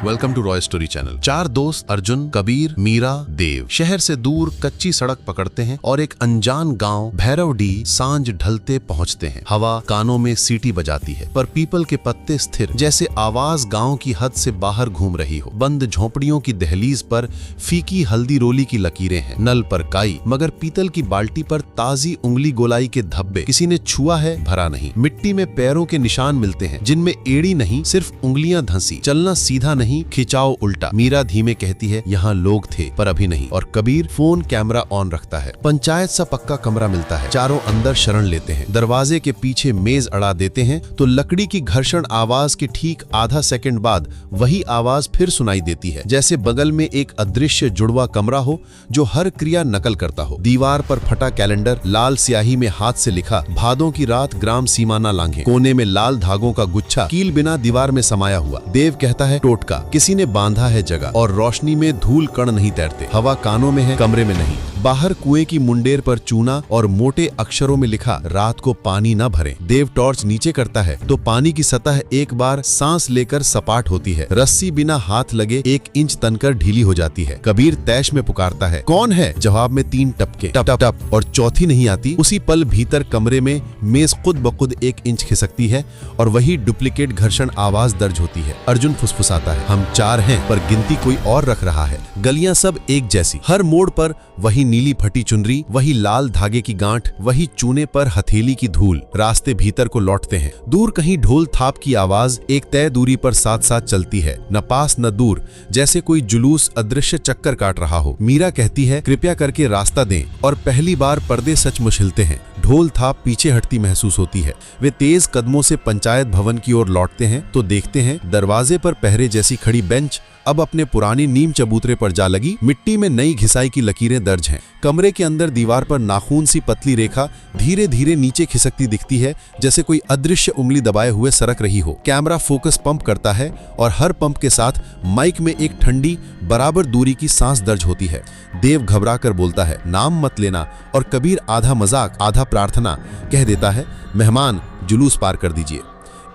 Welcome to Roy story channel. चार दोस्त अर्जुन, कबीर, मीरा, देव शहर से दूर कच्ची सड़क पकड़ते हैं और एक अनजान गांव भैरवडी सांझ ढलते पहुंचते हैं। हवा कानों में सीटी बजाती है, पर पीपल के पत्ते स्थिर, जैसे आवाज गांव की हद से बाहर घूम रही हो। बंद झोपड़ियों की दहलीज पर फीकी हल्दी रोली की लकीरें हैं, नल पर काई, मगर पीतल की बाल्टी पर ताजी उंगली गोलाई के धब्बे। किसी ने छुआ है, भरा नहीं। मिट्टी में पैरों के निशान मिलते हैं, जिनमें एड़ी नहीं, सिर्फ उंगलियां धंसी। चलना सीधा नहीं, खिंचाव उल्टा। मीरा धीमे कहती है, यहाँ लोग थे पर अभी नहीं। और कबीर फोन कैमरा ऑन रखता है। पंचायत सा पक्का कमरा मिलता है। चारों अंदर शरण लेते हैं। दरवाजे के पीछे मेज अड़ा देते हैं तो लकड़ी की घर्षण आवाज के ठीक आधा सेकंड बाद वही आवाज फिर सुनाई देती है, जैसे बगल में एक अदृश्य जुड़वा कमरा हो जो हर क्रिया नकल करता हो। दीवार पर फटा कैलेंडर, लाल स्याही में हाथ से लिखा, भादों की रात ग्राम सीमा ना लांघे। कोने में लाल धागों का गुच्छा कील बिना दीवार में समाया हुआ। देव कहता है, टोटका, किसी ने बांधा है जगह। और रोशनी में धूल कण नहीं तैरते। हवा कानों में है, कमरे में नहीं। बाहर कुएं की मुंडेर पर चूना और मोटे अक्षरों में लिखा, रात को पानी न भरें। देव टॉर्च नीचे करता है तो पानी की सतह एक बार सांस लेकर सपाट होती है। रस्सी बिना हाथ लगे 1 इंच तनकर ढीली हो जाती है। कबीर तैश में पुकारता है, कौन है? जवाब में 3 टपके, टप टप टप, और चौथी नहीं आती। उसी पल भीतर कमरे में मेज खुद ब खुद 1 इंच खिसकती है और वही डुप्लीकेट घर्षण आवाज दर्ज होती है। अर्जुन फुसफुसाता है, हम 4 हैं पर गिनती कोई और रख रहा है। गलियां सब एक जैसी, हर मोड़ पर वही नीली फटी चुनरी, वही लाल धागे की गांठ, वही चूने पर हथेली की धूल। रास्ते भीतर को लौटते हैं। दूर कहीं ढोल थाप की आवाज एक तय दूरी पर साथ साथ चलती है, न पास न दूर, जैसे कोई जुलूस अदृश्य चक्कर काट रहा हो। मीरा कहती है, कृपया करके रास्ता दें। और पहली बार पर्दे सचमुच हिलते हैं। ढोल थाप पीछे हटती महसूस होती है। वे तेज कदमों से पंचायत भवन की ओर लौटते हैं तो देखते हैं दरवाजे पर पहरे जैसी खड़ी बेंच अब अपने पुरानी नीम चबूतरे पर जा लगी। मिट्टी में नई घिसाई की लकीरें दर्ज हैं। कमरे के अंदर दीवार पर नाखून सी पतली रेखा धीरे धीरे नीचे खिसकती दिखती है, जैसे कोई अदृश्य उंगली दबाए हुए सरक रही हो। कैमरा फोकस पंप करता है और हर पंप के साथ माइक में एक ठंडी बराबर दूरी की सांस दर्ज होती है। देव घबरा कर बोलता है, नाम मत लेना। और कबीर आधा मजाक आधा प्रार्थना कह देता है, मेहमान जुलूस पार कर दीजिए।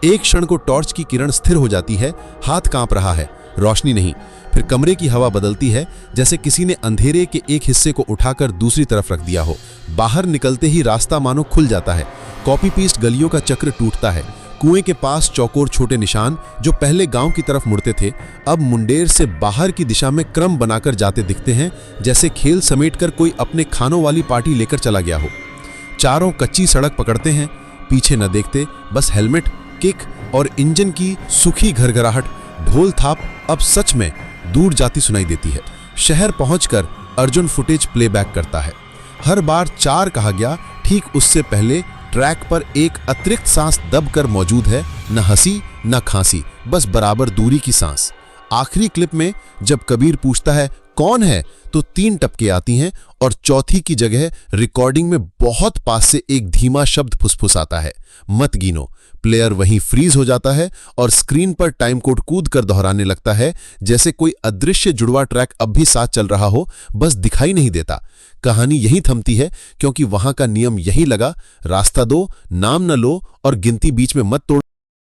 एक क्षण को टॉर्च की किरण स्थिर हो जाती है। हाथ कांप रहा है, रोशनी नहीं। फिर कमरे की हवा बदलती है, जैसे किसी ने अंधेरे के एक हिस्से को उठाकर दूसरी तरफ रख दिया हो। बाहर निकलते ही रास्ता मानो खुल जाता है। कॉपी पीस्ट गलियों का चक्र टूटता है। कुएं के पास चौकोर छोटे निशान जो पहले गांव की तरफ मुड़ते थे, अब मुंडेर से बाहर की दिशा में क्रम बनाकर जाते दिखते हैं, जैसे खेल समेटकर कोई अपने खानों वाली पार्टी लेकर चला गया हो। चारों कच्ची सड़क पकड़ते हैं, पीछे न देखते, बस हेलमेट, किक और इंजन की सूखी घरघराहट। ढोल थाप अब सच में दूर जाती सुनाई देती है। शहर पहुंचकर अर्जुन फुटेज प्लेबैक करता है। हर बार 4 कहा गया, ठीक उससे पहले ट्रैक पर एक अतिरिक्त सांस दबकर मौजूद है। न हंसी न खांसी, बस बराबर दूरी की सांस। आखिरी क्लिप में जब कबीर पूछता है, कौन है, तो 3 टपके आती हैं और चौथी की जगह रिकॉर्डिंग में बहुत पास से एक धीमा शब्द फुसफुसाता है, मत गिनो। प्लेयर वहीं फ्रीज हो जाता है और स्क्रीन पर टाइम कोड कूद कर दोहराने लगता है, जैसे कोई अदृश्य जुड़वा ट्रैक अब भी साथ चल रहा हो, बस दिखाई नहीं देता। कहानी यहीं थमती है, क्योंकि वहां का नियम यही लगा, रास्ता दो, नाम न लो और गिनती बीच में मत तोड़ो।